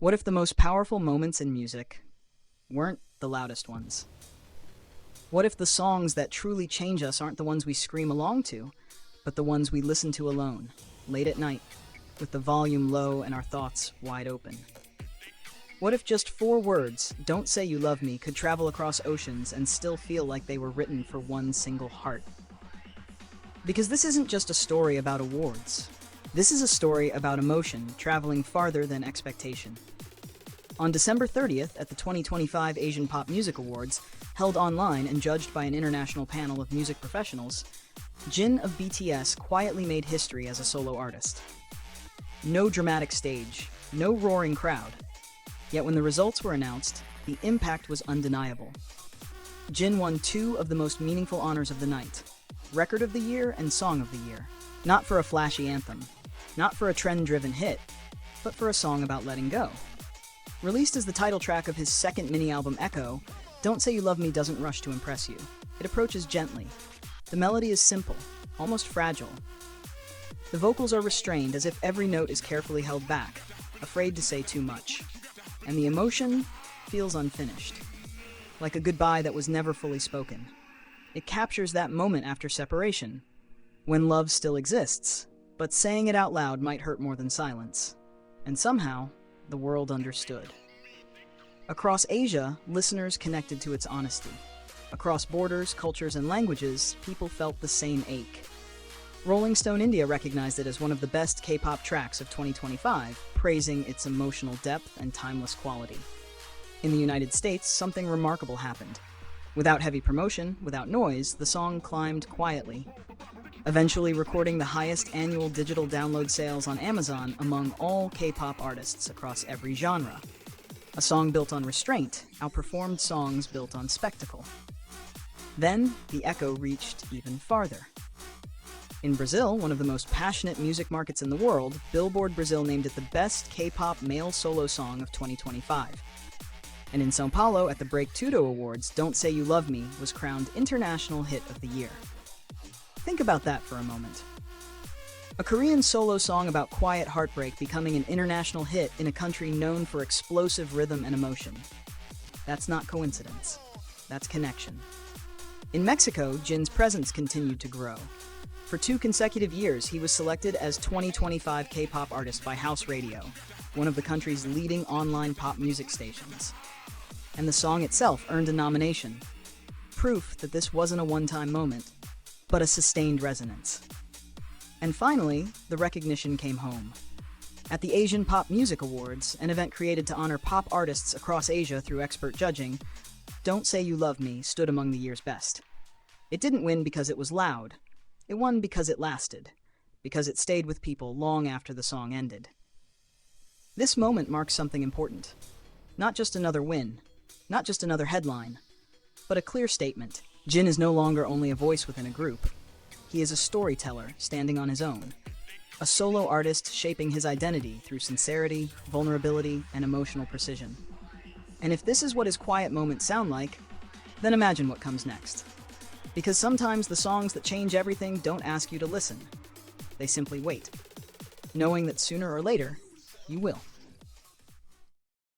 What if the most powerful moments in music weren't the loudest ones? What if the songs that truly change us aren't the ones we scream along to, but the ones we listen to alone, late at night, with the volume low and our thoughts wide open? What if just 4 words, "Don't say you love me," could travel across oceans and still feel like they were written for one single heart? Because this isn't just a story about awards. This is a story about emotion traveling farther than expectation. On December 30th at the 2025 Asian Pop Music Awards, held online and judged by an international panel of music professionals, Jin of BTS quietly made history as a solo artist. No dramatic stage, no roaring crowd. Yet when the results were announced, the impact was undeniable. Jin won 2 of the most meaningful honors of the night, Record of the Year and Song of the Year. Not for a flashy anthem, not for a trend-driven hit, but for a song about letting go. Released as the title track of his second mini-album Echo, Don't Say You Love Me doesn't rush to impress you. It approaches gently. The melody is simple, almost fragile. The vocals are restrained as if every note is carefully held back, afraid to say too much. And the emotion feels unfinished, like a goodbye that was never fully spoken. It captures that moment after separation, when love still exists, but saying it out loud might hurt more than silence. And somehow, the world understood. Across Asia, listeners connected to its honesty. Across borders, cultures, and languages, people felt the same ache. Rolling Stone India recognized it as one of the best K-pop tracks of 2025, praising its emotional depth and timeless quality. In the United States, something remarkable happened. Without heavy promotion, without noise, the song climbed quietly, eventually recording the highest annual digital download sales on Amazon among all K-pop artists across every genre. A song built on restraint outperformed songs built on spectacle. Then, the echo reached even farther. In Brazil, one of the most passionate music markets in the world, Billboard Brazil named it the best K-pop male solo song of 2025. And in São Paulo, at the Break Tudo Awards, Don't Say You Love Me was crowned International Hit of the Year. Think about that for a moment. A Korean solo song about quiet heartbreak becoming an international hit in a country known for explosive rhythm and emotion. That's not coincidence. That's connection. In Mexico, Jin's presence continued to grow. For 2 consecutive years, he was selected as 2025 K-pop Artist by House Radio, one of the country's leading online pop music stations. And the song itself earned a nomination, proof that this wasn't a one-time moment, but a sustained resonance. And finally, the recognition came home. At the Asian Pop Music Awards, an event created to honor pop artists across Asia through expert judging, Don't Say You Love Me stood among the year's best. It didn't win because it was loud. It won because it lasted, because it stayed with people long after the song ended. This moment marks something important. Not just another win, not just another headline, but a clear statement. Jin is no longer only a voice within a group. He is a storyteller standing on his own, a solo artist shaping his identity through sincerity, vulnerability, and emotional precision. And if this is what his quiet moments sound like, then imagine what comes next. Because sometimes the songs that change everything don't ask you to listen. They simply wait, knowing that sooner or later, you will.